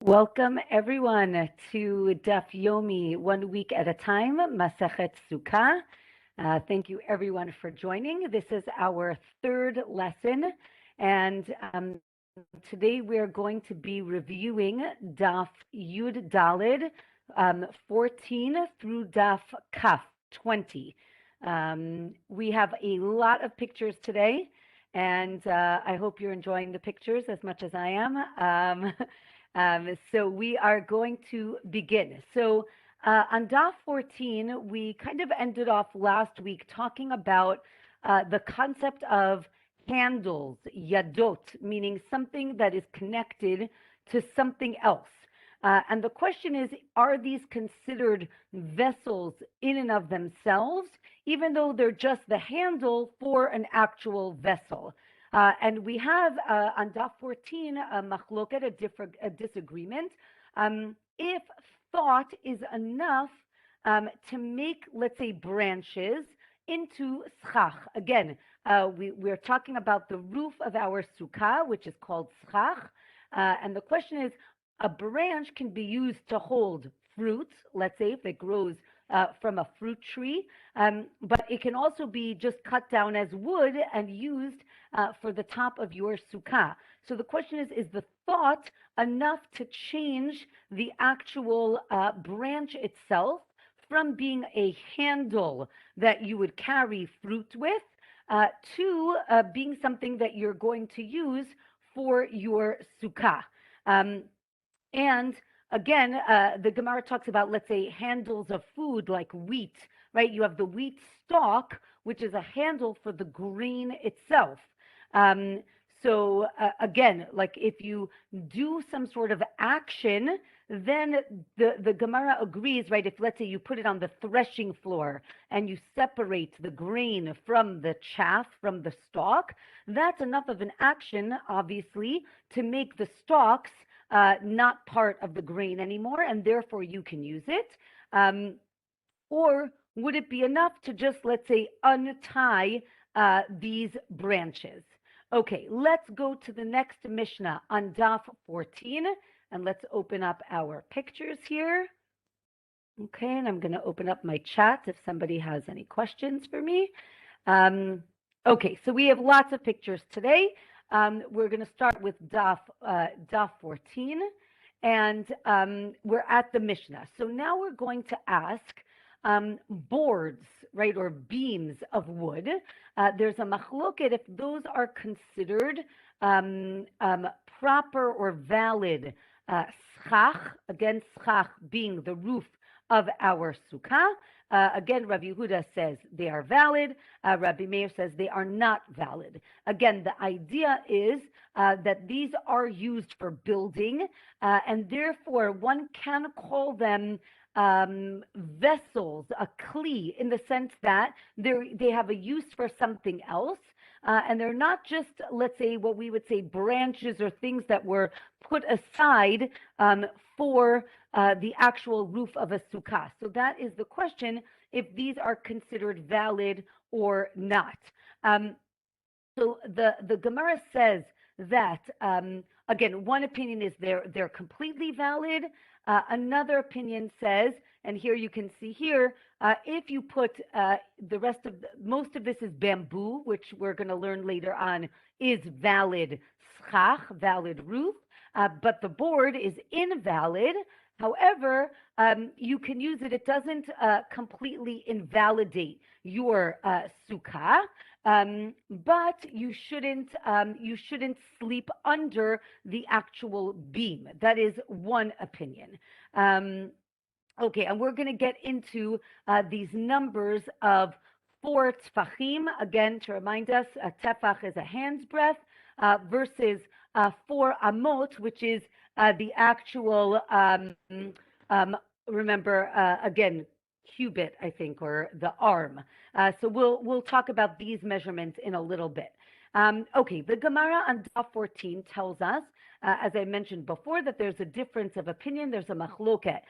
Welcome everyone to Daf Yomi, 1 week at a time, Masechet Sukkah. Thank you everyone for joining. This is our third lesson, and today we are going to be reviewing Daf Yud Dalid 14 through Daf Kaf 20. We have a lot of pictures today, and I hope you're enjoying the pictures as much as I am. So we are going to begin. So on Daf 14, we kind of ended off last week talking about the concept of handles, yadot, meaning something that is connected to something else. And the question is, are these considered vessels in and of themselves, even though they're just the handle for an actual vessel? And we have on Daf 14 a machloket, a disagreement. If thought is enough to make, let's say, branches into schach. Again, we're talking about the roof of our sukkah, which is called schach. And the question is, a branch can be used to hold fruit, let's say if it grows from a fruit tree, but it can also be just cut down as wood and used for the top of your sukkah. So the question is the thought enough to change the actual branch itself from being a handle that you would carry fruit with to being something that you're going to use for your sukkah? And again, the Gemara talks about, let's say, handles of food like wheat, right? You have the wheat stalk, which is a handle for the grain itself. So again, like if you do some sort of action, then the Gemara agrees, right? If let's say you put it on the threshing floor and you separate the grain from the chaff, from the stalk, that's enough of an action, obviously, to make the stalks not part of the grain anymore, and therefore you can use it. Or would it be enough to just, let's say, untie these branches? Okay, let's go to the next Mishnah on Daf 14, and let's open up our pictures here. Okay, and I'm going to open up my chat if somebody has any questions for me. Okay, so we have lots of pictures today. We're going to start with Daf 14, and we're at the Mishnah. So now we're going to ask boards, right, or beams of wood. There's a machloket if those are considered proper or valid schach, again, schach being the roof of our sukkah. Again, Rabbi Yehuda says they are valid. Rabbi Meir says they are not valid. Again, the idea is that these are used for building, and therefore one can call them vessels, a kli, in the sense that they have a use for something else. And they're not just, let's say, what we would say branches or things that were put aside for the actual roof of a sukkah. So that is the question, if these are considered valid or not. So the Gemara says that, again, one opinion is they're completely valid. Another opinion says, and here you can see here, if you put the rest of, most of this is bamboo, which we're going to learn later on is valid schach, valid roof, but the board is invalid. However, you can use it. It doesn't completely invalidate your sukkah, but you shouldn't sleep under the actual beam. That is one opinion. Okay, and we're going to get into these numbers of 4 tefachim. Again, to remind us, a tefach is a hand's breadth versus 4 amot, which is the actual, remember, again, cubit, I think, or the arm. So we'll talk about these measurements in a little bit. Okay, the Gemara on Daf 14 tells us, as I mentioned before, that there's a difference of opinion. There's a machloket.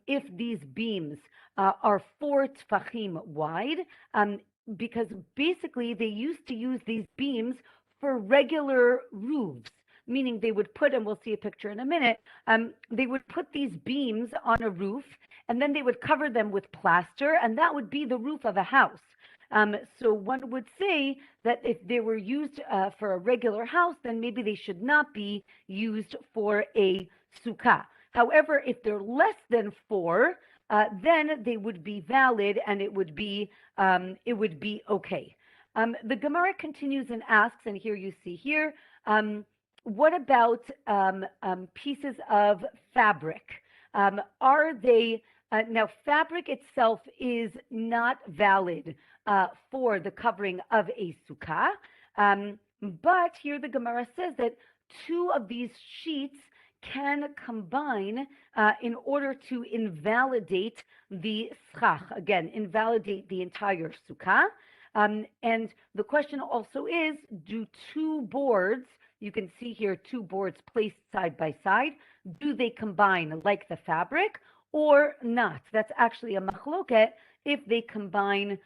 If these beams are 4 tefachim wide, because basically they used to use these beams for regular roofs, meaning they would put, and we'll see a picture in a minute, they would put these beams on a roof, and then they would cover them with plaster, and that would be the roof of a house. So one would say that if they were used for a regular house, then maybe they should not be used for a sukkah. However, if they're less than 4, then they would be valid, and it would be okay. The Gemara continues and asks, and here you see here, what about pieces of fabric? Are they now, fabric itself is not valid for the covering of a sukkah, but here the Gemara says that 2 of these sheets can combine in order to invalidate the schach, again, invalidate the entire sukkah. And the question also is, do 2 boards, you can see here 2 boards placed side by side, do they combine like the fabric or not? That's actually a machloket if they combine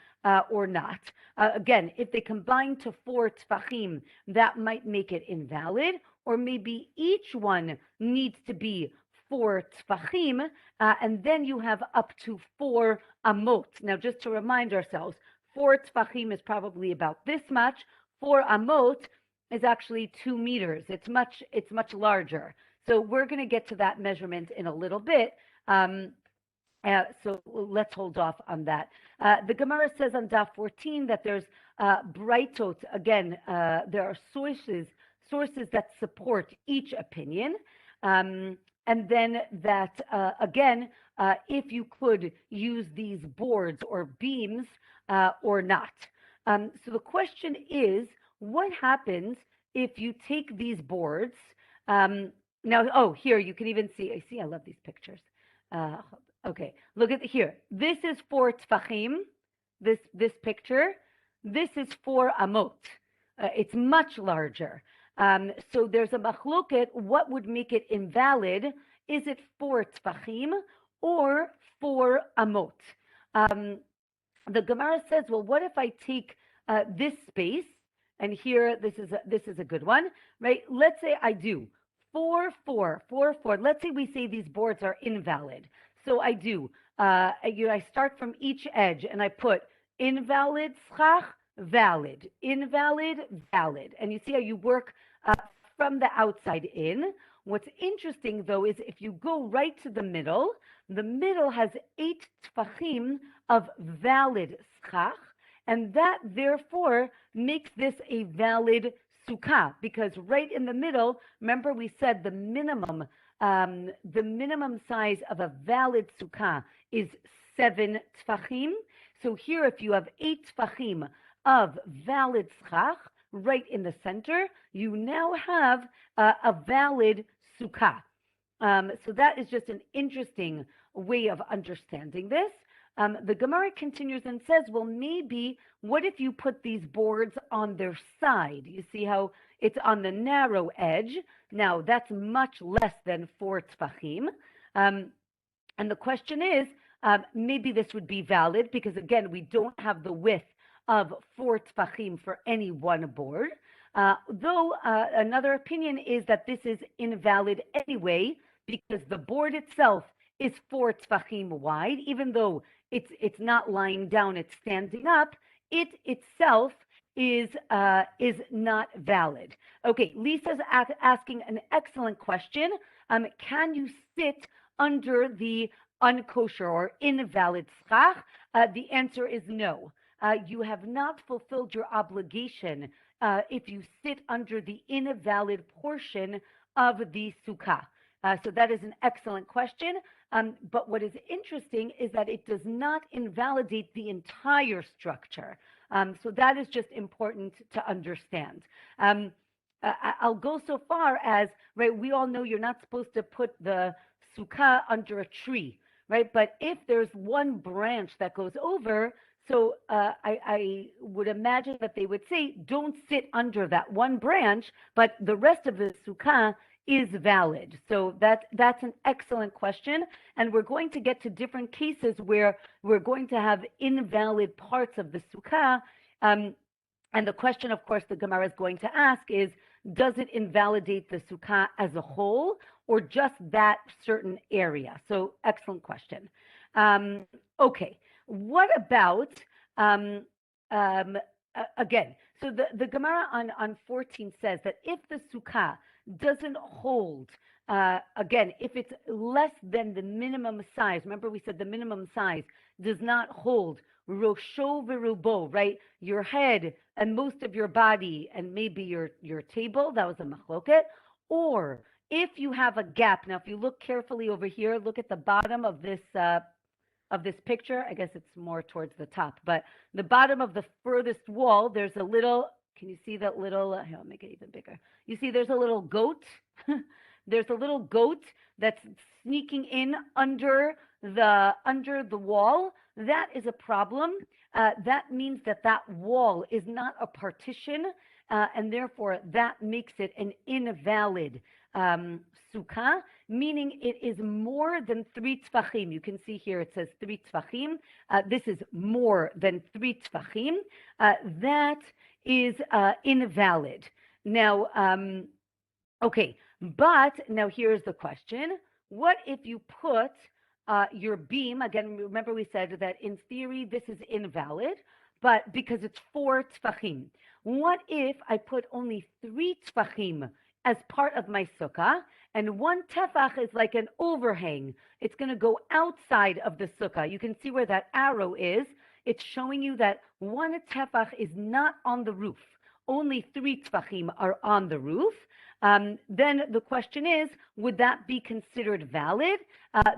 or not. Again, if they combine to 4 tfachim, that might make it invalid, or maybe each one needs to be 4 tfachim, and then you have up to 4 amot. Now, just to remind ourselves, 4 tfachim is probably about this much. 4 amot is actually 2 meters. It's much larger. So we're going to get to that measurement in a little bit. So let's hold off on that. The Gemara says on Daf 14 that there's brightot. Again, there are sources that support each opinion. And then that, again, if you could use these boards or beams or not. So the question is, what happens if you take these boards? Now, here, you can even see, I love these pictures. Okay, look at here. This is 4 tfachim, this picture. This is 4 amot. It's much larger. So there's a machloket. What would make it invalid? Is it 4 tfachim or 4 amot? The Gemara says, well, what if I take this space, and here, this is a good one, right? Let's say I do 4, 4, 4, 4. Let's say we say these boards are invalid. So I do. I start from each edge, and I put invalid, schach, valid, invalid, valid. And you see how you work from the outside in. What's interesting, though, is if you go right to the middle has 8 tfachim of valid schach, and that, therefore, makes this a valid sukkah, because right in the middle, remember we said the minimum size of a valid sukkah is 7 tfachim. So here, if you have 8 tfachim of valid schach right in the center, you now have a valid sukkah. So that is just an interesting way of understanding this. The Gemara continues and says, well, maybe, what if you put these boards on their side? You see how it's on the narrow edge. Now, that's much less than 4 tfachim. And the question is, maybe this would be valid because, again, we don't have the width of 4 tfachim for any one board. Though another opinion is that this is invalid anyway because the board itself is 4 tfachim wide, even though it's not lying down, it's standing up. It itself is not valid. Okay, Lisa's asking an excellent question. Can you sit under the unkosher or invalid schach? The answer is no. You have not fulfilled your obligation if you sit under the invalid portion of the sukkah. So that is an excellent question. But what is interesting is that it does not invalidate the entire structure. So that is just important to understand. I'll go so far as, right, we all know you're not supposed to put the sukkah under a tree, right? But if there's one branch that goes over, so I would imagine that they would say, don't sit under that one branch, but the rest of the sukkah is valid. So that's an excellent question. And we're going to get to different cases where we're going to have invalid parts of the sukkah. And the question, of course, the Gemara is going to ask is, does it invalidate the sukkah as a whole or just that certain area? So excellent question. Okay, what about, um, um, again, so the Gemara on 14 says that if the sukkah doesn't hold, again, if it's less than the minimum size, remember we said the minimum size does not hold rosho verubo, right? Your head and most of your body and maybe your table, that was a machloket, or if you have a gap. Now, if you look carefully over here, look at the bottom of this picture. I guess it's more towards the top, but the bottom of the furthest wall, there's a little, can you see that little, here, I'll make it even bigger. You see there's a little goat. There's a little goat that's sneaking in under the wall. That is a problem. That means that wall is not a partition, and therefore that makes it an invalid sukkah, meaning it is more than 3 tfachim. You can see here it says 3 tfachim. This is more than 3 tfachim. That is invalid. Now, okay, but now here's the question. What if you put your beam, again, remember we said that in theory this is invalid, but because it's 4 tfachim. What if I put only 3 tfachim as part of my sukkah, and 1 tefach is like an overhang? It's going to go outside of the sukkah. You can see where that arrow is. It's showing you that 1 tefach is not on the roof. Only 3 tefachim are on the roof. Then the question is, would that be considered valid?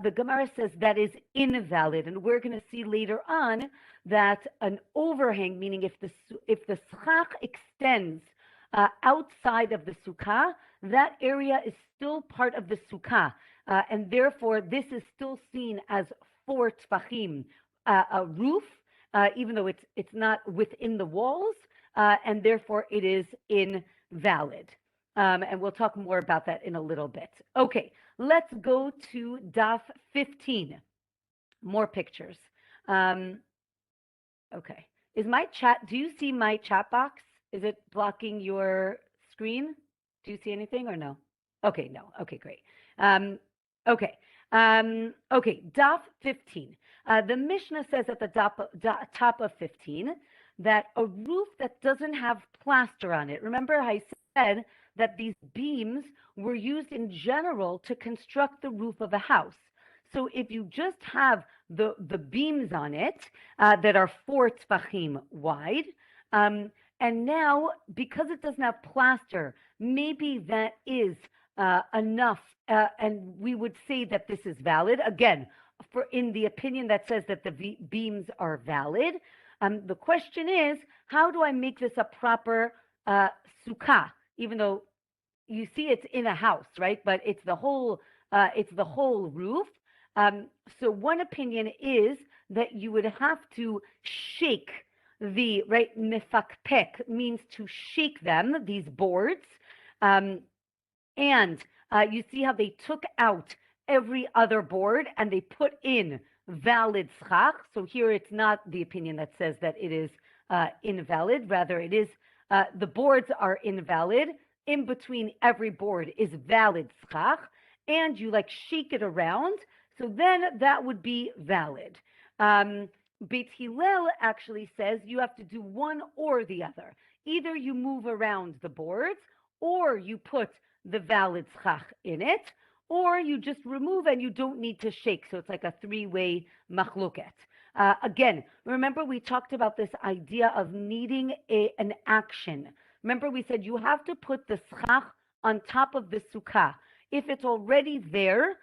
The Gemara says that is invalid, and we're going to see later on that an overhang, meaning if the schach extends outside of the sukkah, that area is still part of the sukkah, and therefore this is still seen as 4 tefachim, a roof, even though it's not within the walls, and therefore it is invalid. And we'll talk more about that in a little bit. Okay, let's go to Daf 15. More pictures. Okay, is my chat, do you see my chat box? Is it blocking your screen? Do you see anything or no? Okay, no. Okay, great. Okay, Daf 15. The Mishnah says at the top of 15 that a roof that doesn't have plaster on it. Remember I said that these beams were used in general to construct the roof of a house. So if you just have the beams on it that are 4 tfachim wide, and now because it doesn't have plaster, maybe that is enough, and we would say that this is valid. Again, in the opinion that says that the beams are valid. The question is, how do I make this a proper sukkah? Even though you see it's in a house, right? But it's the whole roof. So one opinion is that you would have to shake the, right, mefakpek means to shake them, these boards. And you see how they took out every other board and they put in valid schach. So here it's not the opinion that says that it is invalid. Rather, it is the boards are invalid. In between every board is valid schach, and you like shake it around. So then that would be valid. Beit Hillel actually says you have to do one or the other. Either you move around the boards, or you put the valid schach in it, or you just remove and you don't need to shake. So it's like a 3-way machloket. Again, remember we talked about this idea of needing an action. Remember we said you have to put the schach on top of the sukkah. If it's already there,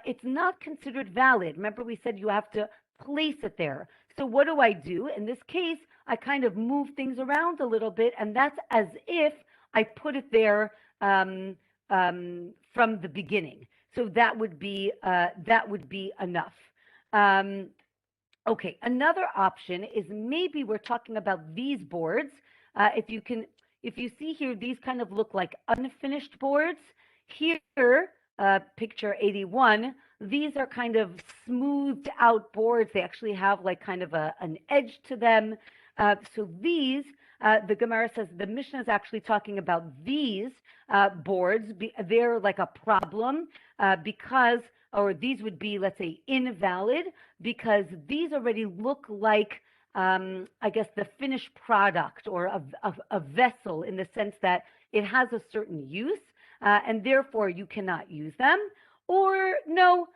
it's not considered valid. Remember we said you have to place it there. So what do I do? In this case, I kind of move things around a little bit, and that's as if I put it there from the beginning. So that would be enough. Okay, another option is maybe we're talking about these boards. If you see here, these kind of look like unfinished boards. Here, picture 81, these are kind of smoothed out boards. They actually have like kind of an edge to them. So these, the Gemara says the Mishnah is actually talking about these boards. They're like a problem because, or these would be, let's say, invalid because these already look like, I guess, the finished product or a vessel in the sense that it has a certain use and therefore you cannot use them. Or no,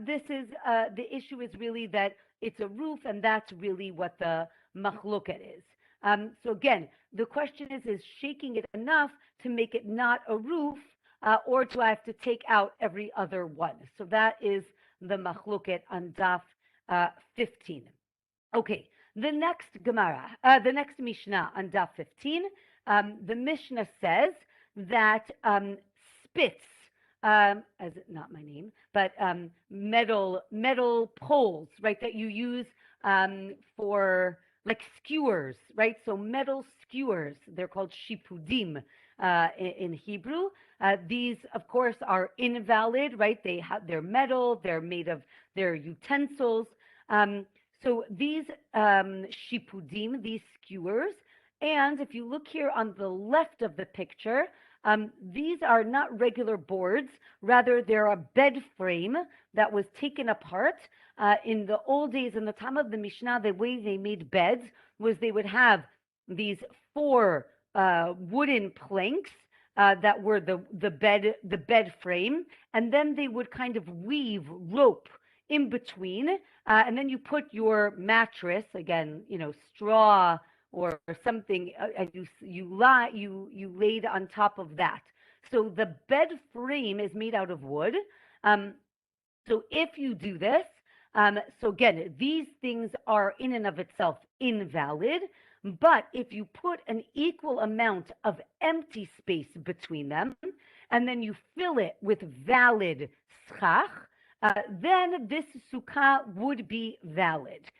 this is the issue is really that it's a roof, and that's really what the machloket is. So again, the question is shaking it enough to make it not a roof, or do I have to take out every other one? So that is the machloket on daf 15. Okay, the next Gemara, the next Mishnah on daf 15, the Mishnah says that Spitz, as not my name, but metal poles, right, that you use for like skewers, right? So metal skewers, they're called shipudim in Hebrew. These, of course, are invalid, right? They're metal, they're utensils. So these shipudim, these skewers, and if you look here on the left of the picture, these are not regular boards, rather they're a bed frame that was taken apart. In the old days, in the time of the Mishnah, the way they made beds was they would have these 4 wooden planks that were the bed frame, and then they would kind of weave rope in between, and then you put your mattress, again, straw or something, and you laid on top of that. So the bed frame is made out of wood. So if you do this, so again, these things are in and of itself invalid, but if you put an equal amount of empty space between them, and then you fill it with valid schach, then this sukkah would be valid.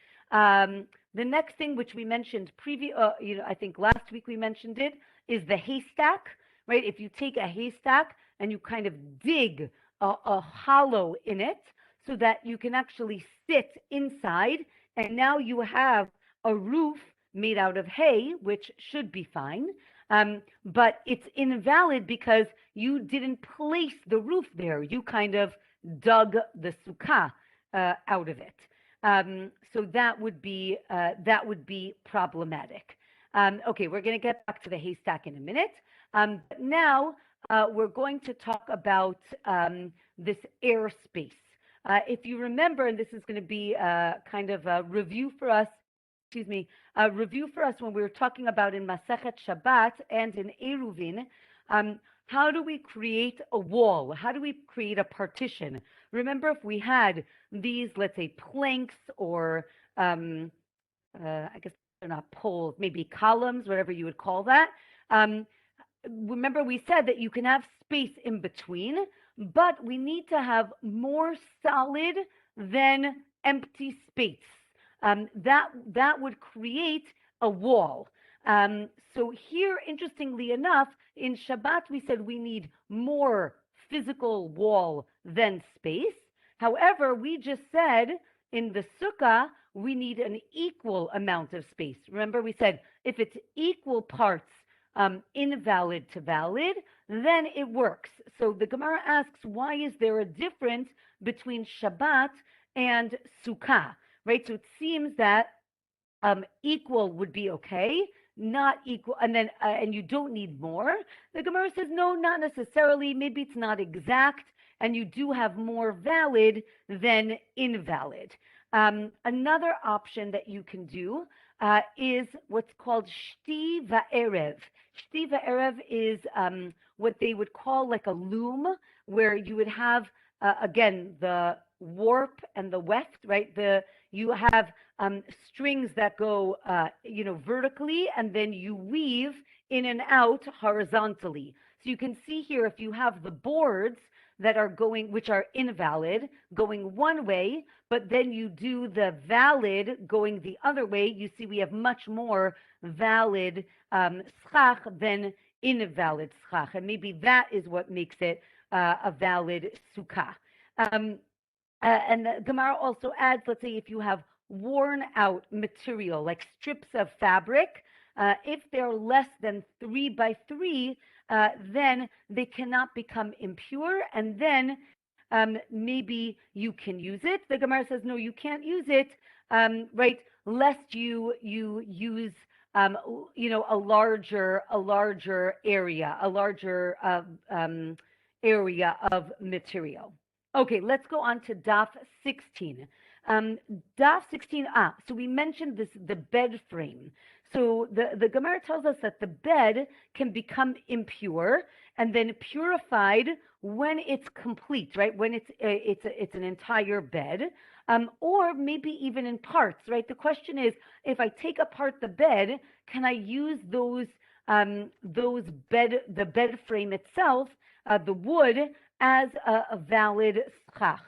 The next thing, which we mentioned I think last week we mentioned it, is the haystack, right? If you take a haystack and you kind of dig a hollow in it so that you can actually sit inside, and now you have a roof made out of hay, which should be fine. But it's invalid because you didn't place the roof there. You kind of dug the sukkah out of it. So that would be problematic. Okay, we're going to get back to the haystack in a minute. Now we're going to talk about this airspace. If you remember, and this is going to be kind of a review for us, a review for us when we were talking about in Masechet Shabbat and in Eruvin, how do we create a wall? How do we create a partition? Remember, if we had these, let's say, planks or I guess they're not poles, maybe columns, whatever you would call that. Remember, we said that you can have space in between, but we need to have more solid than empty space. That would create a wall. So here, interestingly enough, in Shabbat, we said we need more physical wall than space. However, we just said in the Sukkah, we need an equal amount of space. Remember, we said if it's equal parts invalid to valid, then it works. So the Gemara asks, why is there a difference between Shabbat and Sukkah, right? So it seems that equal would be okay, not equal, and then and you don't need more. The Gemara says, no, not necessarily. Maybe it's not exact, and you do have more valid than invalid. Another option that you can do is what's called shti va'erev. Shti va'erev is what they would call like a loom, where you would have, again, the warp and the weft, right? You have strings that go, vertically, and then you weave in and out horizontally. So you can see here, if you have the boards that are going, which are invalid, going one way, but then you do the valid going the other way, you see we have much more valid schach than invalid schach. And maybe that is what makes it a valid sukkah. And the Gemara also adds, let's say if you have worn out material, like strips of fabric, if they're less than 3 by 3, then they cannot become impure, and then maybe you can use it. The Gemara says, no, you can't use it, right? Lest you use, a larger area, a larger area of material. Okay, let's go on to Daf 16. Daf 16, so we mentioned the bed frame. So the Gemara tells us that the bed can become impure and then purified when it's complete, right? When it's an entire bed, or maybe even in parts, right? The question is, if I take apart the bed, can I use the bed frame itself, the wood, as a valid schach?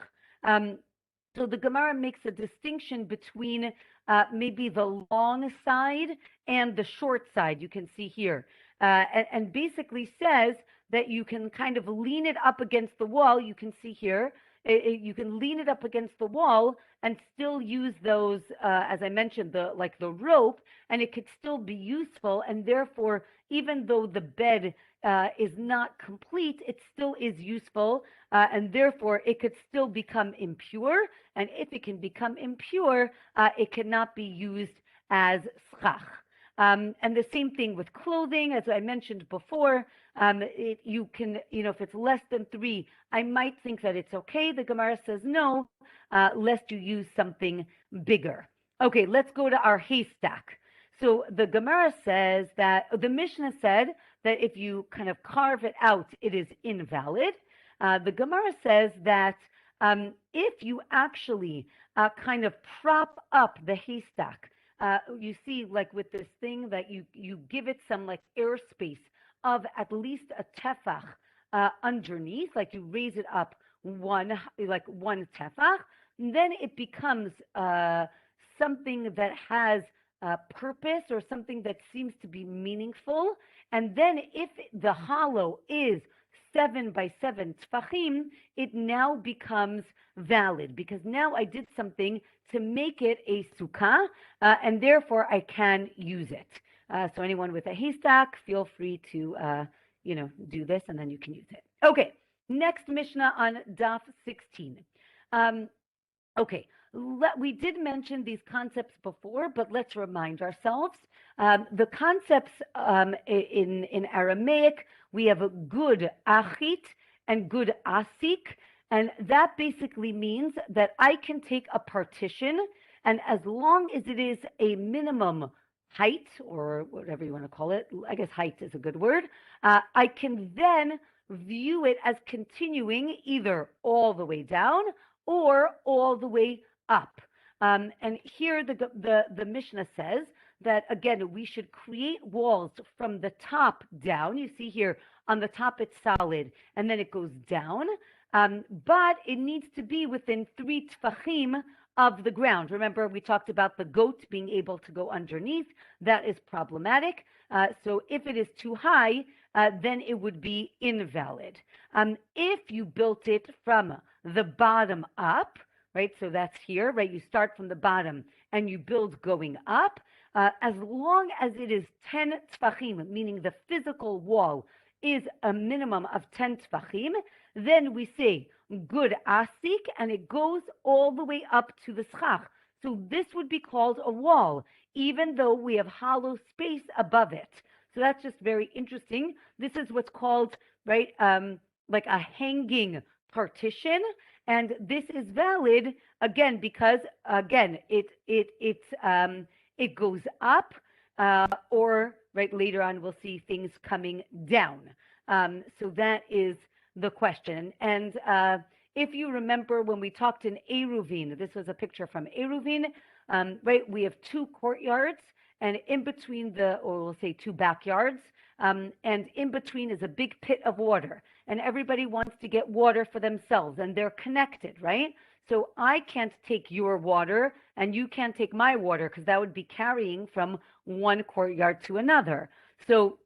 So the Gemara makes a distinction between maybe the long side and the short side, you can see here, and basically says that you can kind of lean it up against the wall. You can see here, you can lean it up against the wall and still use those, as I mentioned, the rope, and it could still be useful. And therefore, even though the bed is not complete, it still is useful, and therefore it could still become impure. And if it can become impure, it cannot be used as schach. And the same thing with clothing, as I mentioned before. You can, if it's less than 3, I might think that it's okay. The Gemara says no, lest you use something bigger. Okay, let's go to our haystack. So the Gemara says that the Mishnah said that if you kind of carve it out, it is invalid. The Gemara says that if you actually kind of prop up the haystack, you see, like with this thing, that you give it some like airspace of at least a tefach underneath, like you raise it up one tefach, then it becomes something that has purpose, or something that seems to be meaningful. And then if the hollow is 7 by 7 tefachim, it now becomes valid, because now I did something to make it a sukkah, and therefore I can use it. So anyone with a haystack, feel free to do this, and then you can use it. Okay, next Mishnah on Daf 16. Okay, we did mention these concepts before, but let's remind ourselves. The concepts in Aramaic, we have a good achit and good asik, and that basically means that I can take a partition, and as long as it is a minimum height, or whatever you want to call it, I guess height is a good word, I can then view it as continuing either all the way down or all the way up. And here the Mishnah says that, again, we should create walls from the top down. You see here on the top it's solid, and then it goes down, but it needs to be within 3 tefachim of the ground. Remember, we talked about the goat being able to go underneath. That is problematic. So if it is too high, then it would be invalid. If you built it from the bottom up, right? So that's here, right? You start from the bottom and you build going up. As long as it is 10 tefachim, meaning the physical wall is a minimum of 10 tefachim, then we say good asik, and it goes all the way up to the schach. So this would be called a wall, even though we have hollow space above it. So that's just very interesting. This is what's called, right, like a hanging partition, and this is valid again because it goes up, or right later on we'll see things coming down. So that is the question. And if you remember when we talked in Eruvin, this was a picture from Eruvin, right? We have 2 courtyards, and in between or we'll say 2 backyards, and in between is a big pit of water, and everybody wants to get water for themselves, and they're connected, right? So I can't take your water, and you can't take my water, because that would be carrying from one courtyard to another. So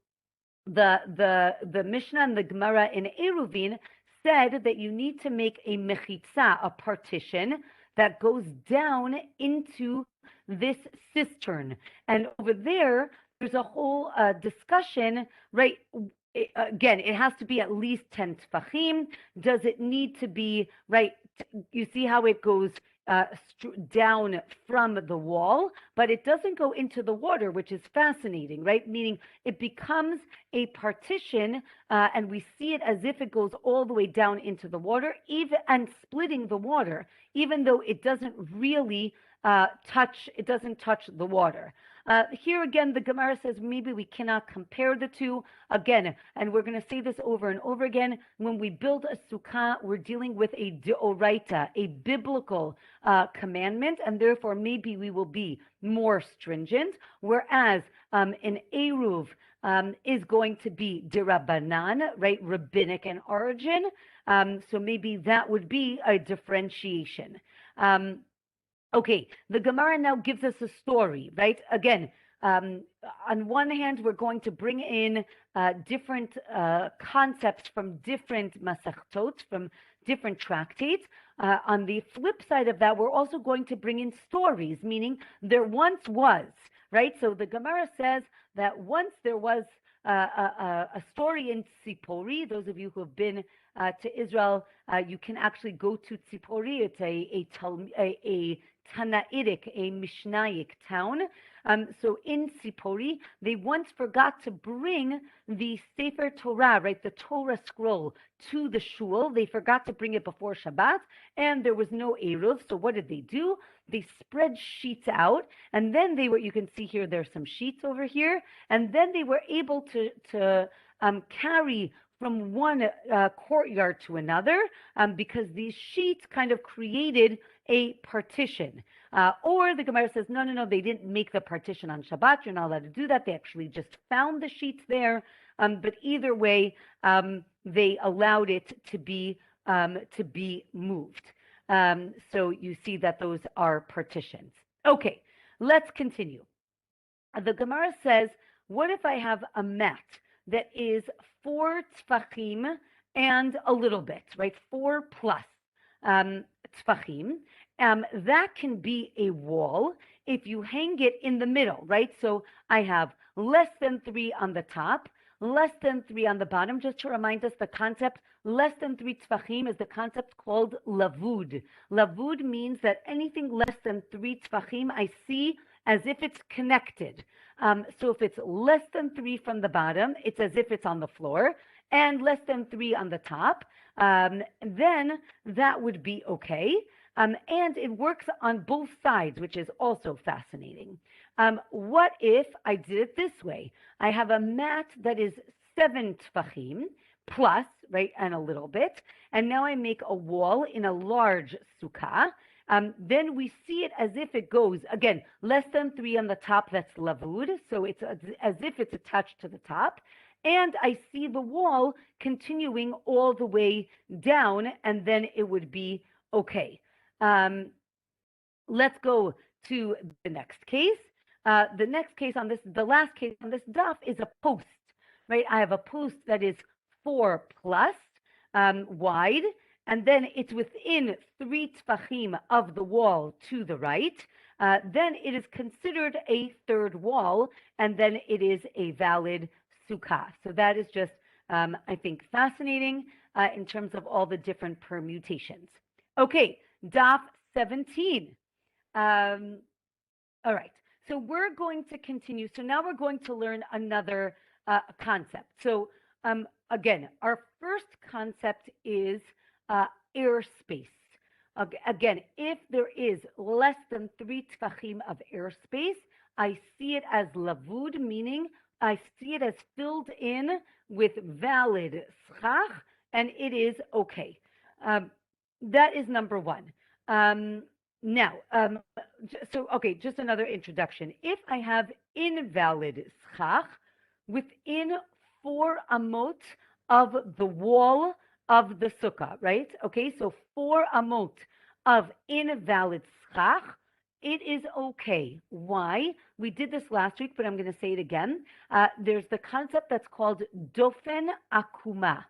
the Mishnah and the Gemara in Eruvin said that you need to make a mechitza, a partition that goes down into this cistern. And over there's a whole discussion, right? Again, it has to be at least 10 tfachim. Does it need to be, right? You see how it goes down from the wall, but it doesn't go into the water, which is fascinating, right? Meaning it becomes a partition, and we see it as if it goes all the way down into the water, even and splitting the water, even though it doesn't really touch the water. Here again, the Gemara says maybe we cannot compare the two. Again, and we're going to say this over and over again, when we build a sukkah, we're dealing with a deoraita, a biblical commandment, and therefore maybe we will be more stringent, whereas an eruv is going to be derabanan, right, rabbinic in origin, so maybe that would be a differentiation. Okay, the Gemara now gives us a story, right? Again, on one hand, we're going to bring in different concepts from different masechtot, from different tractates. On the flip side of that, we're also going to bring in stories, meaning there once was, right? So the Gemara says that once there was a story in Tzipori. Those of you who have been to Israel, you can actually go to Tzipori. It's a Tanaitic, a Mishnaic town. So in Tzipori, they once forgot to bring the Sefer Torah, right, the Torah scroll, to the shul. They forgot to bring it before Shabbat, and there was no Eruv. So what did they do? They spread sheets out, and then you can see here, there's some sheets over here, and then they were able to carry from one courtyard to another, because these sheets kind of created a partition. Or the Gemara says, no, they didn't make the partition on Shabbat. You're not allowed to do that. They actually just found the sheets there. But either way, they allowed it to be moved. So you see that those are partitions. Okay, let's continue. The Gemara says, what if I have a mat that is 4 tfachim and a little bit, right? 4 plus tfachim. That can be a wall if you hang it in the middle, right? So I have less than 3 on the top, less than 3 on the bottom. Just to remind us, the concept less than 3 tfachim is the concept called lavud. Lavud means that anything less than 3 tfachim I see as if it's connected. So if it's less than 3 from the bottom, it's as if it's on the floor, and less than 3 on the top, then that would be okay. And it works on both sides, which is also fascinating. What if I did it this way? I have a mat that is 7 tfachim plus, right, and a little bit, and now I make a wall in a large sukkah. Then we see it as if it goes, again, less than 3 on the top, that's lavud, so it's as if it's attached to the top. And I see the wall continuing all the way down, and then it would be okay. Let's go to the next case. The next case on this, the last case on this daf is a post, right? I have a post that is 4 plus wide, and then it's within 3 tfachim of the wall to the right. Then it is considered a third wall, and then it is a valid sukkah. So that is just, I think, fascinating in terms of all the different permutations. Okay, daf 17. All right, so we're going to continue. So now we're going to learn another concept. So again, our first concept is airspace. Again, if there is less than 3 tfachim of airspace, I see it as lavud, meaning I see it as filled in with valid schach, and it is okay. That is number one. Now, okay, just another introduction. If I have invalid schach within 4 amot of the wall of the sukkah, right? Okay, so 4 amot of invalid schach, it is okay. Why? We did this last week, but I'm going to say it again. There's the concept that's called dofen akuma.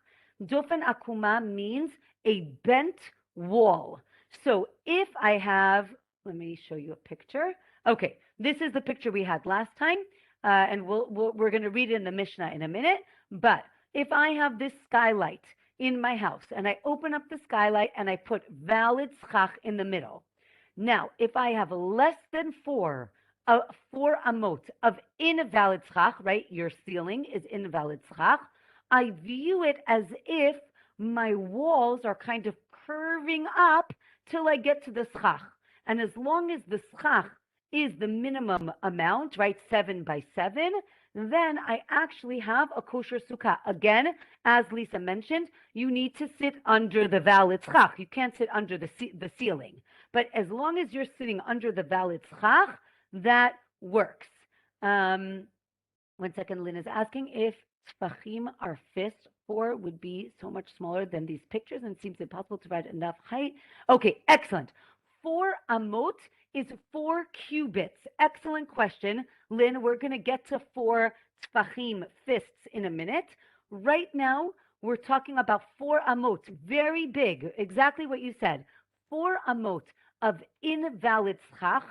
Dofen akuma means a bent wall. So if I have, let me show you a picture. Okay, this is the picture we had last time, and we're going to read it in the Mishnah in a minute. But if I have this skylight in my house and I open up the skylight and I put valid schach in the middle, now if I have less than four amot of invalid schach, right? Your ceiling is invalid schach. I view it as if my walls are kind of curving up till I get to the schach. And as long as the schach is the minimum amount, right? 7 by 7, then I actually have a kosher sukkah. Again, as Lisa mentioned, you need to sit under the valid schach. You can't sit under the ceiling. But as long as you're sitting under the valid schach, that works. 1 second, Lynn is asking if tfachim are fists. 4 would be so much smaller than these pictures and seems impossible to provide enough height. Okay, excellent. 4 amot is 4 cubits. Excellent question, Lynn. We're going to get to 4 tfachim, fists, in a minute. Right now, we're talking about 4 amot, very big, exactly what you said. 4 amot of invalid schach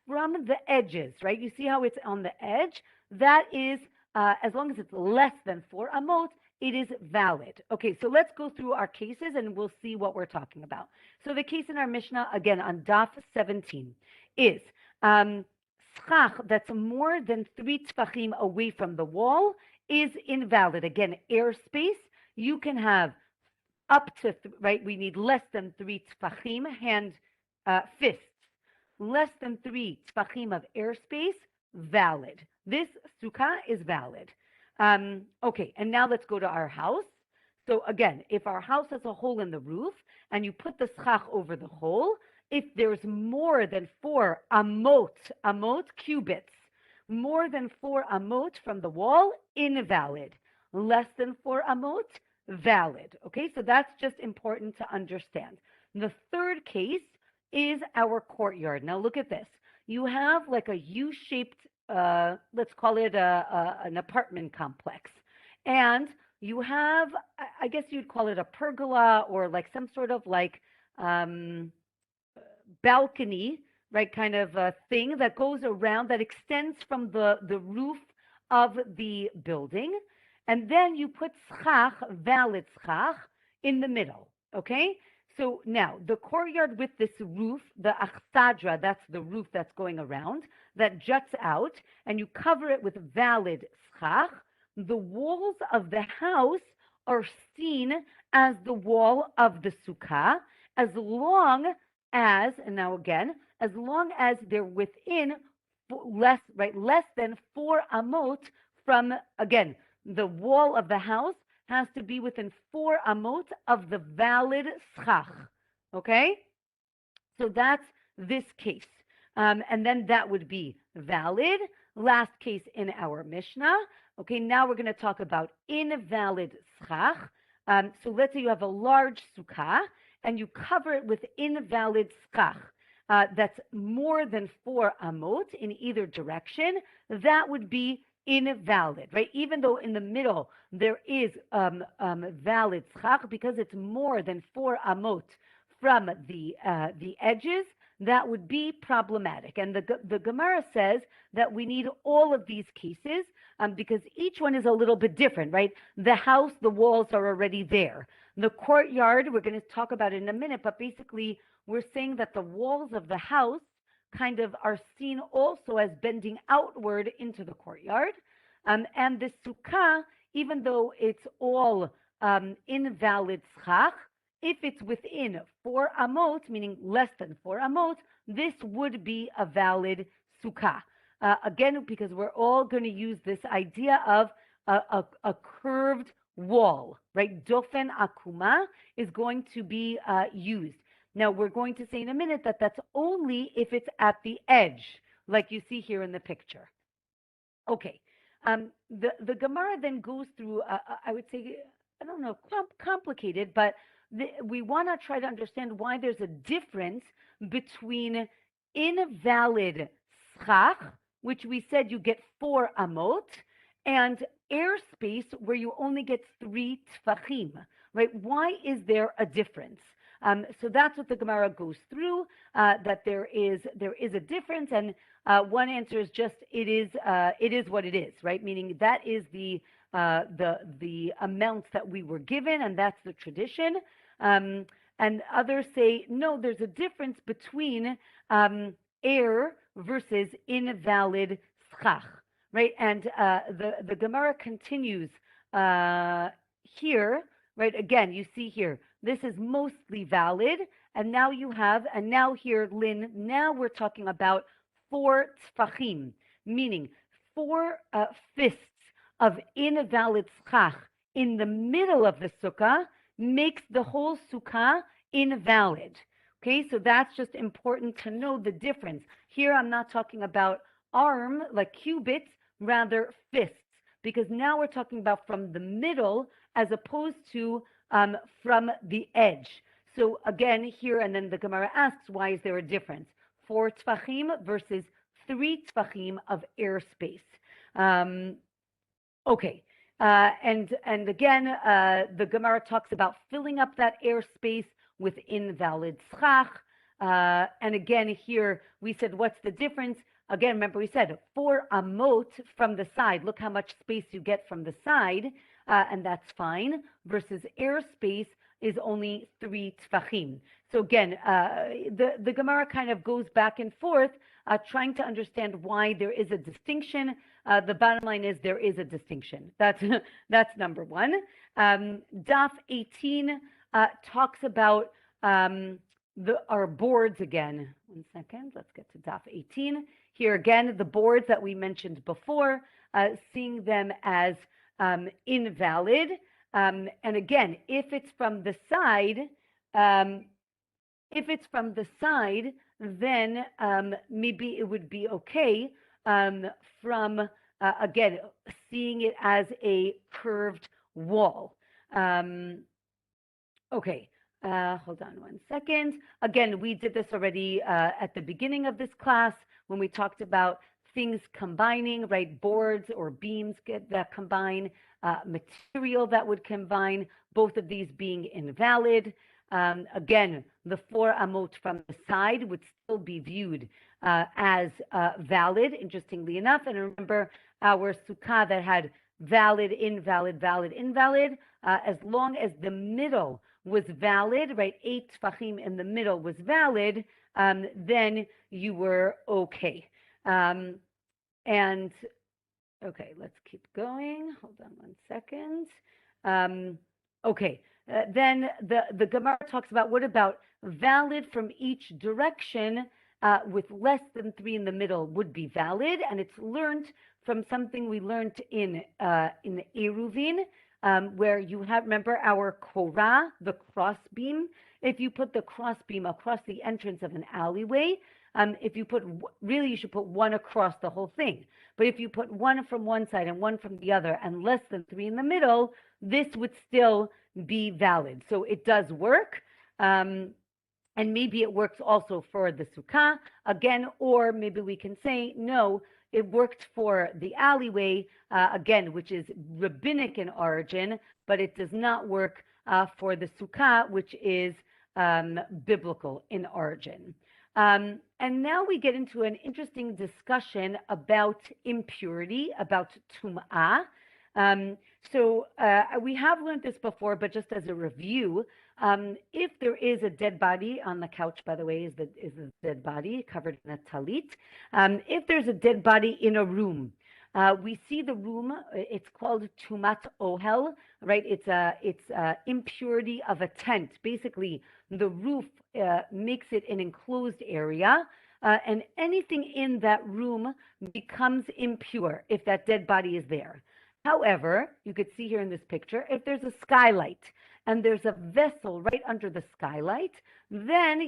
from the edges, right? You see how it's on the edge? That is, as long as it's less than 4 amot, it is valid. Okay, so let's go through our cases and we'll see what we're talking about. So the case in our Mishnah, again, on Daf 17, is schach that's more than 3 tfachim away from the wall is invalid. Again, airspace, you can have up to, right, we need less than 3 tfachim, fists. Less than 3 tfachim of airspace, valid. This sukkah is valid. Okay, and now let's go to our house. So again, if our house has a hole in the roof and you put the schach over the hole, if there's more than 4 amot cubits, more than 4 amot from the wall, invalid. Less than 4 amot, valid. Okay, so that's just important to understand. The third case is our courtyard. Now look at this. You have like a U-shaped, let's call it an apartment complex. And you have, I guess you'd call it a pergola or like some sort of like balcony, right? Kind of a thing that goes around, that extends from the roof of the building. And then you put schach, valid schach, in the middle, okay? So now, the courtyard with this roof, the achsadra, that's the roof that's going around, that juts out, and you cover it with valid schach, the walls of the house are seen as the wall of the sukkah, as long as, and now again, as long as they're within less than 4 amot from, again, the wall of the house has to be within 4 amot of the valid schach. Okay? So that's this case. And then that would be valid. Last case in our Mishnah. Okay, now we're going to talk about invalid schach. So let's say you have a large sukkah and you cover it with invalid schach. That's more than 4 amot in either direction. That would be invalid, right? Even though in the middle there is valid schach, because it's more than 4 amot from the edges, that would be problematic. And the Gemara says that we need all of these cases because each one is a little bit different, right? The house, the walls are already there. The courtyard, we're going to talk about it in a minute, but basically we're saying that the walls of the house kind of are seen also as bending outward into the courtyard. And the sukkah, even though it's all invalid schach, if it's within 4 amot, meaning less than 4 amot, this would be a valid sukkah. Again, because we're all going to use this idea of a curved wall, right? Dofen akuma is going to be used. Now, we're going to say in a minute that that's only if it's at the edge, like you see here in the picture. Okay. The Gemara then goes through, I would say, I don't know, complicated, but we want to try to understand why there's a difference between invalid schach, which we said you get 4 amot, and airspace where you only get 3 tfachim, right? Why is there a difference? So that's what the Gemara goes through, that there is a difference, and one answer is just it is what it is, right? Meaning that is the amount that we were given, and that's the tradition. And others say no, there's a difference between air versus invalid schach, right? And the Gemara continues here, right? Again, you see here, this is mostly valid, and now here, Lynn, now we're talking about 4 tfachim, meaning 4 fists of invalid schach in the middle of the sukkah makes the whole sukkah invalid. Okay, so that's just important to know the difference. Here I'm not talking about arm, like cubits, rather fists, because now we're talking about from the middle as opposed to from the edge. So again, here, and then the Gemara asks, why is there a difference? 4 tfachim versus 3 tfachim of airspace. Okay. And again, the Gemara talks about filling up that airspace with invalid schach. And again, here we said, what's the difference? Again, remember we said 4 amot from the side. Look how much space you get from the side, and that's fine, versus airspace is only 3 tfachim. So again, the Gemara kind of goes back and forth, trying to understand why there is a distinction. The bottom line is there is a distinction. That's number one. Daf 18 talks about our boards again. One second, let's get to Daf 18. Here again, the boards that we mentioned before, seeing them as invalid. And again, if it's from the side, then maybe it would be okay from, again, seeing it as a curved wall. Okay, hold on one second. Again, we did this already at the beginning of this class when we talked about things combining, right? Boards or beams that combine, material that would combine, both of these being invalid. Again, the 4 amot from the side would still be viewed as valid, interestingly enough. And remember our sukkah that had valid, invalid, valid, invalid, as long as the middle was valid, right? 8 tfachim in the middle was valid, then you were okay. And okay, let's keep going. Hold on one second. Okay, then the Gemara talks about what about valid from each direction with less than 3 in the middle would be valid, and it's learned from something we learned in the Eruvin, where you have, remember our korah, the crossbeam. If you put the crossbeam across the entrance of an alleyway, if you put, really you should put 1 across the whole thing. But if you put 1 from one side and 1 from the other and less than 3 in the middle, this would still be valid. So it does work. And maybe it works also for the sukkah again, or maybe we can say, no, it worked for the alleyway, again, which is rabbinic in origin, but it does not work for the sukkah, which is biblical in origin. And now we get into an interesting discussion about impurity, about tum'ah. So we have learned this before, but just as a review, if there is a dead body on the couch, by the way, is a dead body covered in a talit. If there's a dead body in a room, we see the room. It's called tumat ohel, right? It's impurity of a tent. Basically, the roof makes it an enclosed area, and anything in that room becomes impure if that dead body is there. However, you could see here in this picture, if there's a skylight and there's a vessel right under the skylight, then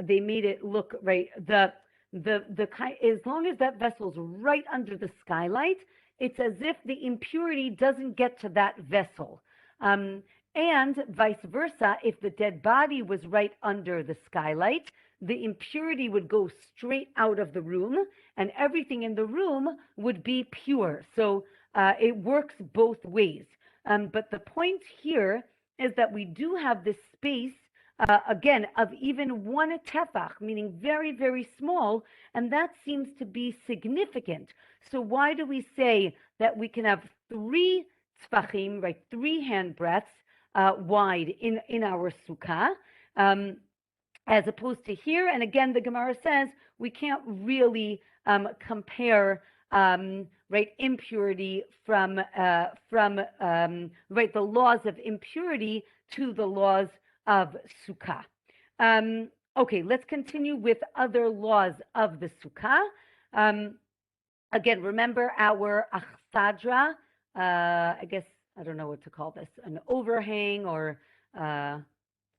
they made it look right. The as long as that vessel's right under the skylight, it's as if the impurity doesn't get to that vessel. And vice versa, if the dead body was right under the skylight, the impurity would go straight out of the room, and everything in the room would be pure. So it works both ways. But the point here is that we do have this space again, of even one tefach, meaning very, very small, and that seems to be significant. So why do we say that we can have 3 tefachim, right, 3 handbreadths wide in our sukkah, as opposed to here? And again, the Gemara says we can't really compare right, impurity from right, the laws of impurity to the laws of Sukkah. Okay, let's continue with other laws of the Sukkah. Again, remember our achsadra, I guess, I don't know what to call this, an overhang, or I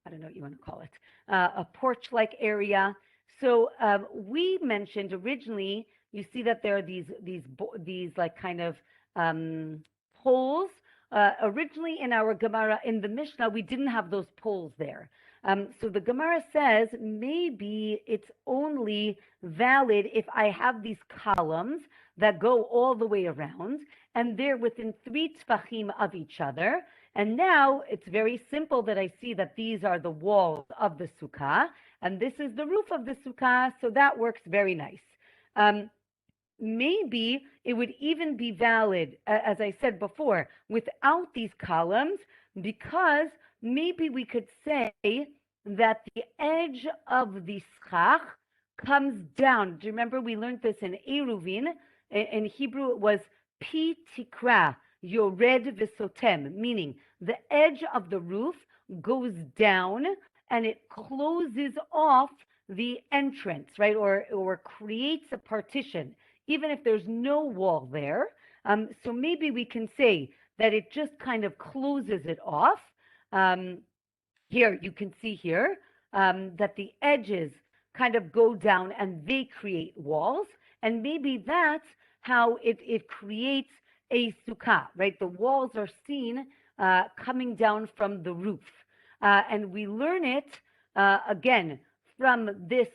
don't know what you want to call it, a porch-like area. So we mentioned originally, you see that there are these like kind of poles. Originally in our Gemara, in the Mishnah, we didn't have those poles there. So the Gemara says maybe it's only valid if I have these columns that go all the way around, and they're within 3 tefachim of each other. And now it's very simple that I see that these are the walls of the sukkah, and this is the roof of the sukkah, so that works very nice. Maybe it would even be valid, as I said before, without these columns, because maybe we could say that the edge of the schach comes down. Do you remember we learned this in Eruvin? In Hebrew, it was pi tikra, yored v'sotem, meaning the edge of the roof goes down and it closes off the entrance, right? Or creates a partition, even if there's no wall there. So maybe we can say that it just kind of closes it off. Here, you can see here that the edges kind of go down and they create walls. And maybe that's how it creates a sukkah, right? The walls are seen coming down from the roof. And we learn it, again, from this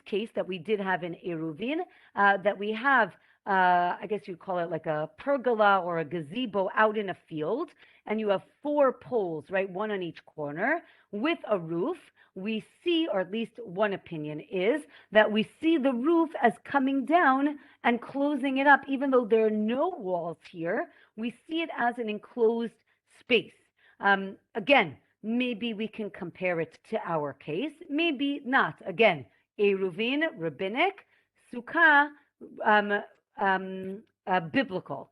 case that we did have in Eruvin, that we have, I guess you'd call it like a pergola or a gazebo out in a field, and you have 4 poles, right, 1 on each corner, with a roof. We see, or at least one opinion is, that we see the roof as coming down and closing it up. Even though there are no walls here, we see it as an enclosed space. Again, maybe we can compare it to our case, maybe not. Again, Eruvin, rabbinic, Sukkah, biblical.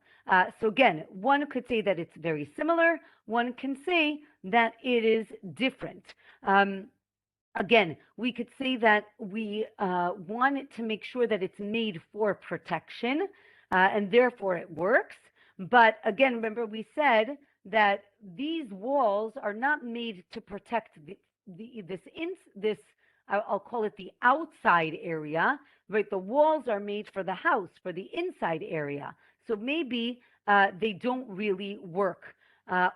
So again, one could say that it's very similar. One can say that it is different. Again, we could say that we want to make sure that it's made for protection, and therefore it works. But again, remember we said that these walls are not made to protect this I'll call it the outside area, right? The walls are made for the house, for the inside area. So maybe they don't really work,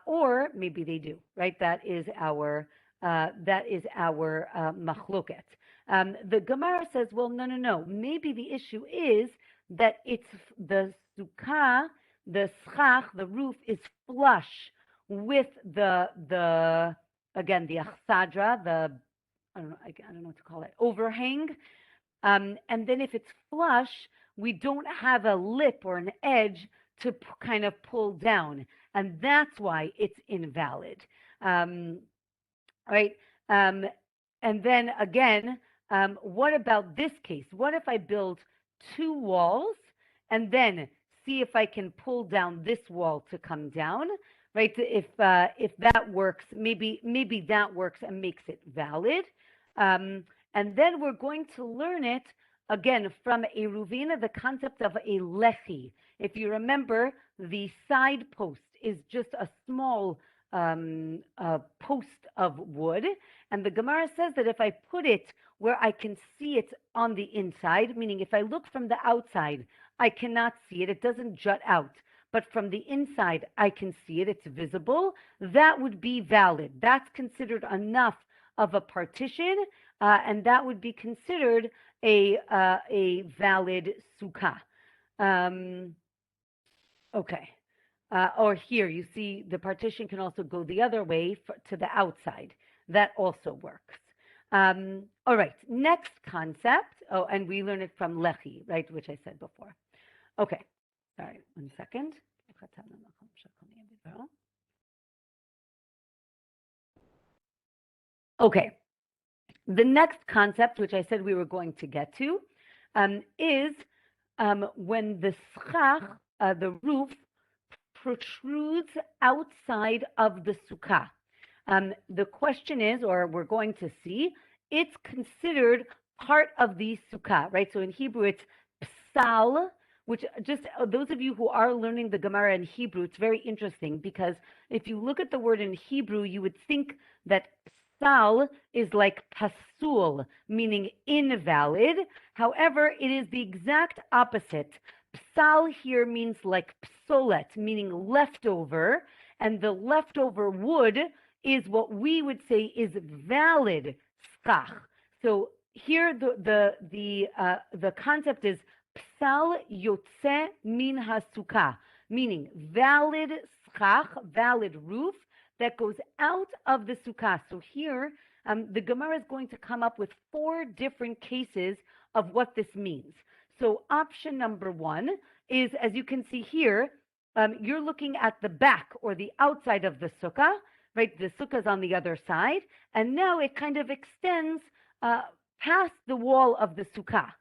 or maybe they do, right? That is our machloket. The Gemara says, well, no. Maybe the issue is that it's the sukkah, the schach, the roof is flush with the again, the achsadra, I don't know what to call it, overhang. And then if it's flush, we don't have a lip or an edge to kind of pull down. And that's why it's invalid. Right? And then again, what about this case? What if I build 2 walls and then see if I can pull down this wall to come down? Right? If that works, maybe that works and makes it valid. And then we're going to learn it again from Eruvin, the concept of a lechi. If you remember, the side post is just a small post of wood, and the Gemara says that if I put it where I can see it on the inside, meaning if I look from the outside, I cannot see it, it doesn't jut out, but from the inside I can see it, it's visible, that would be valid. That's considered enough of a partition, and that would be considered a valid sukkah. Okay. Or here, you see the partition can also go the other way to the outside. that also works. All right, next concept. Oh, and we learn it from Lechi, right, which I said before. Okay, sorry, 1 second. Okay, the next concept, which I said we were going to get to, is when the schach, the roof, protrudes outside of the sukkah. The question is, or we're going to see, it's considered part of the sukkah, right? So in Hebrew, it's psal, which just those of you who are learning the Gemara in Hebrew, it's very interesting because if you look at the word in Hebrew, you would think that psal is like pasul, meaning invalid. However, it is the exact opposite. Psal here means like psolet, meaning leftover, and the leftover wood is what we would say is valid schach. So here the concept is psal yotze min hasukah, meaning valid schach, valid roof that goes out of the sukkah. So here the Gemara is going to come up with 4 different cases of what this means. So option number 1 is, as you can see here, you're looking at the back or the outside of the sukkah, right? The sukkah is on the other side, and now it kind of extends past the wall of the sukkah.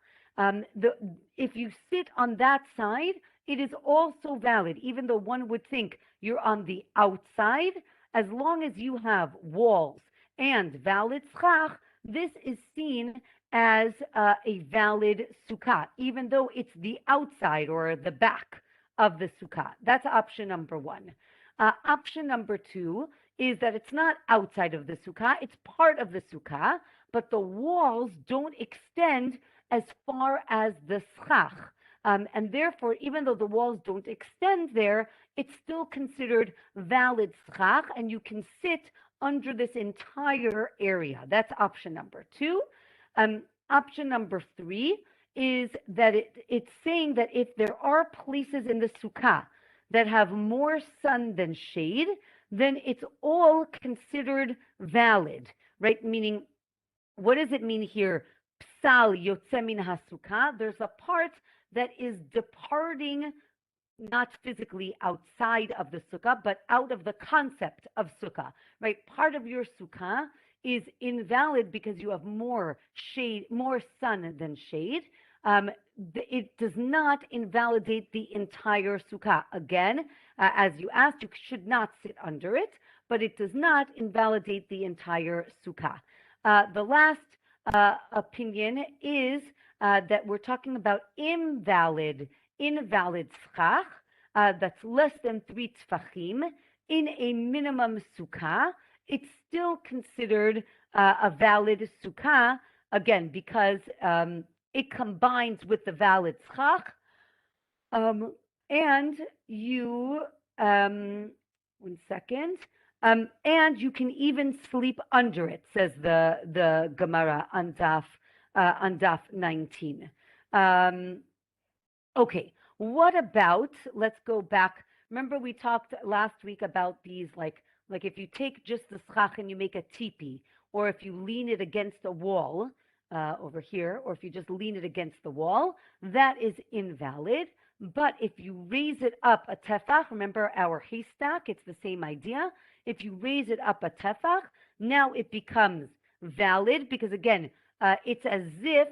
If you sit on that side, it is also valid, even though one would think you're on the outside. As long as you have walls and valid schach, this is seen as a valid sukkah, even though it's the outside or the back of the sukkah. That's option number 1. Option number 2 is that it's not outside of the sukkah, it's part of the sukkah, but the walls don't extend as far as the schach. And therefore, even though the walls don't extend there, it's still considered valid schach, and you can sit under this entire area. That's option number 2. Option number 3 is that it's saying that if there are places in the sukkah that have more sun than shade, then it's all considered valid, right? Meaning, what does it mean here? Psal yotze min hasukah. There's a part that is departing not physically outside of the sukkah, but out of the concept of sukkah, right? Part of your sukkah is invalid because you have more shade, more sun than shade. It does not invalidate the entire sukkah. Again, as you asked, you should not sit under it, but it does not invalidate the entire sukkah. The last opinion is that we're talking about invalid schach that's less than 3 tfachim in a minimum sukkah. It's still considered a valid sukkah, again, because it combines with the valid schach. And you, 1 second, and you can even sleep under it, says the Gemara on Daf 19. Okay, what about, let's go back. Remember we talked last week about these, like if you take just the schach and you make a teepee, or if you lean it against a wall over here, or if you just lean it against the wall, that is invalid. But if you raise it up a tefach, remember our haystack, it's the same idea. If you raise it up a tefach, now it becomes valid because, again, it's as if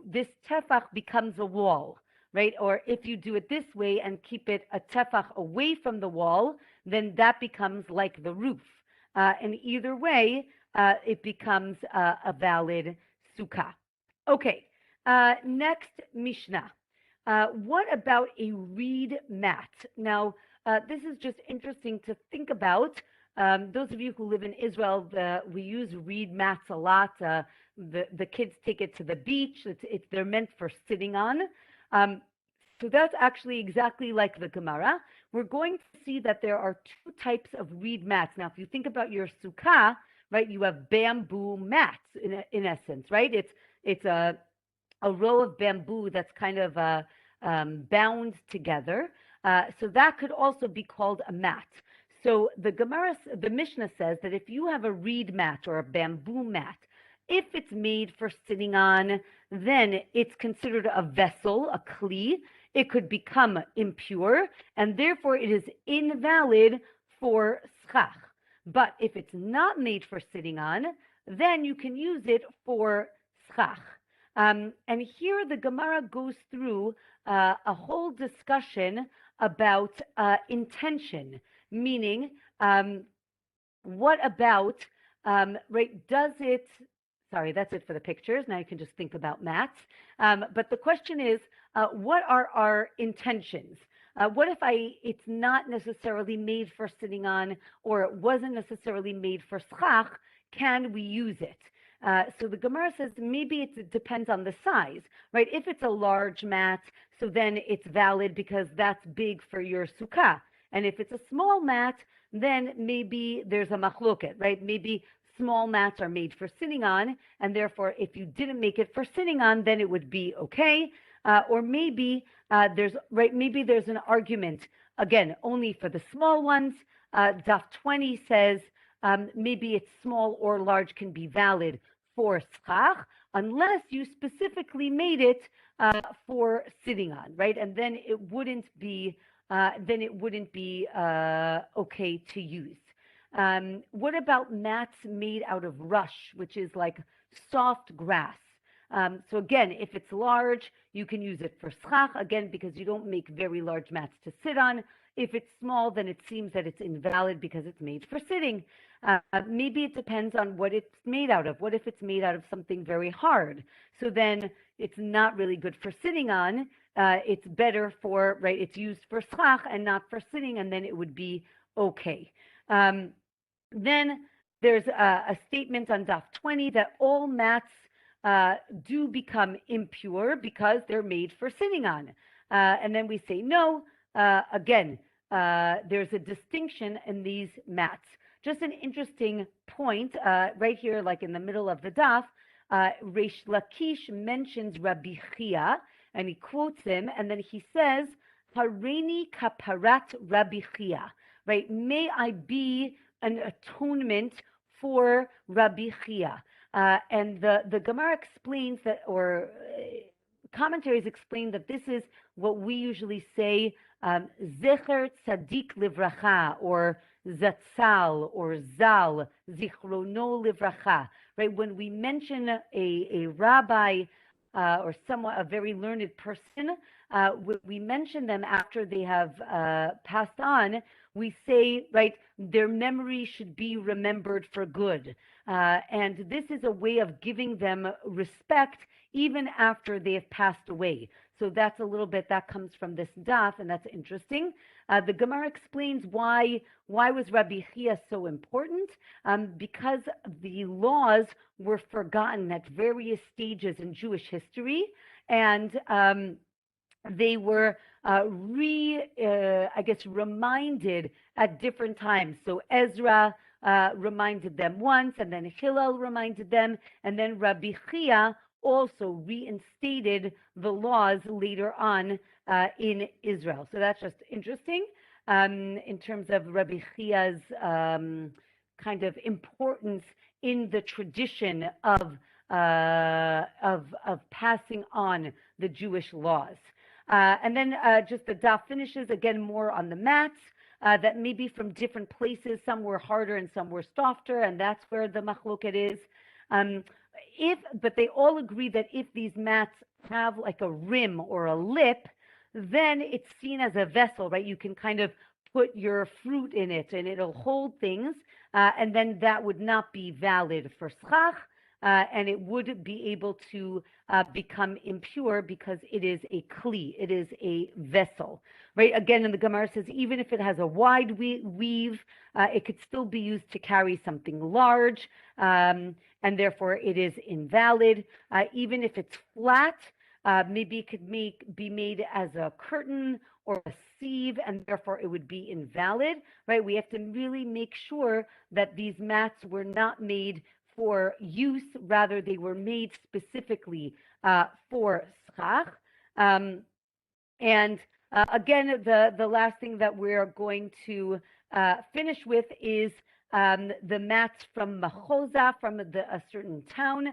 this tefach becomes a wall, right? Or if you do it this way and keep it a tefach away from the wall, then that becomes like the roof. And either way, it becomes a valid sukkah. Okay, next Mishnah. What about a reed mat? Now, this is just interesting to think about. Those of you who live in Israel, we use reed mats a lot. The kids take it to the beach. They're meant for sitting on. So that's actually exactly like the Gemara. We're going to see that there are 2 types of reed mats. Now, if you think about your sukkah, right, you have bamboo mats in essence, right? It's a row of bamboo that's kind of bound together. So that could also be called a mat. So the Mishnah says that if you have a reed mat or a bamboo mat, if it's made for sitting on, then it's considered a vessel, a kli. It could become impure, and therefore it is invalid for schach. But if it's not made for sitting on, then you can use it for schach. And here the Gemara goes through a whole discussion about intention, meaning what about, right, does it, sorry, that's it for the pictures. Now you can just think about mats. But the question is, what are our intentions? What if it's not necessarily made for sitting on, or it wasn't necessarily made for schach? Can we use it? So the Gemara says maybe it depends on the size, right? If it's a large mat, so then it's valid because that's big for your sukkah. And if it's a small mat, then maybe there's a machloket, right? Maybe small mats are made for sitting on, and therefore if you didn't make it for sitting on, then it would be okay. Or maybe there's an argument, again, only for the small ones. Daf 20 says maybe it's small or large can be valid for schach, unless you specifically made it for sitting on, right? And then it wouldn't be okay to use. What about mats made out of rush, which is like soft grass? So again, if it's large, you can use it for schach, again, because you don't make very large mats to sit on. If it's small, then it seems that it's invalid because it's made for sitting. Maybe it depends on what it's made out of. What if it's made out of something very hard? So then it's not really good for sitting on. It's better for, right, it's used for schach and not for sitting, and then it would be okay. Then there's a statement on Daf 20 that all mats do become impure because they're made for sitting on. And then we say no. Again, there's a distinction in these mats. Just an interesting point right here, like in the middle of the daf, Reish Lakish mentions Rabbi Chia, and he quotes him, and then he says, Hareini kaparat Rabbi Chia, right? May I be an atonement for Rabbi Chia. And the Gemara explains that, or commentaries explain that this is what we usually say, Zecher Tzadik Livracha, or Zatzal, or Zal, Zichrono Livracha, right? When we mention a rabbi or a very learned person, we mention them after they have passed on, we say, right, their memory should be remembered for good. And this is a way of giving them respect even after they have passed away. So that's a little bit, that comes from this daf, and that's interesting. The Gemara explains why was Rabbi Chia so important? Because the laws were forgotten at various stages in Jewish history, and they were reminded at different times. So Ezra reminded them once, and then Hillel reminded them, and then Rabbi Chia also reinstated the laws later on in Israel. So that's just interesting in terms of Rabbi Chia's kind of importance in the tradition of passing on the Jewish laws. And then just the daf finishes again more on the mats that maybe from different places, some were harder and some were softer, and that's where the machloket is. But they all agree that if these mats have like a rim or a lip, then it's seen as a vessel, right? You can kind of put your fruit in it and it'll hold things, and then that would not be valid for schach, and it would be able to become impure because it is a kli, it is a vessel, right? Again, and the Gemara says even if it has a wide weave, it could still be used to carry something large, and therefore it is invalid. Even if it's flat, maybe it could be made as a curtain or a sieve, and therefore it would be invalid, right? We have to really make sure that these mats were not made for use, rather they were made specifically for schach. And again, the last thing that we're going to finish with is the mats from Machoza, from a certain town.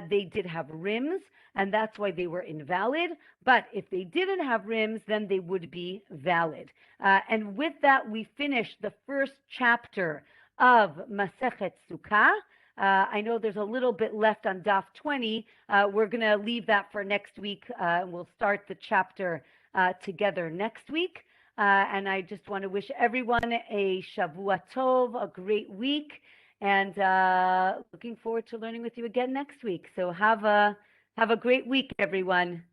They did have rims, and that's why they were invalid. But if they didn't have rims, then they would be valid. And with that, we finish the first chapter of Masechet Sukkah. I know there's a little bit left on Daf 20. We're going to leave that for next week. We'll start the chapter together next week. And I just want to wish everyone a Shavua Tov, a great week, and looking forward to learning with you again next week. So have a great week, everyone.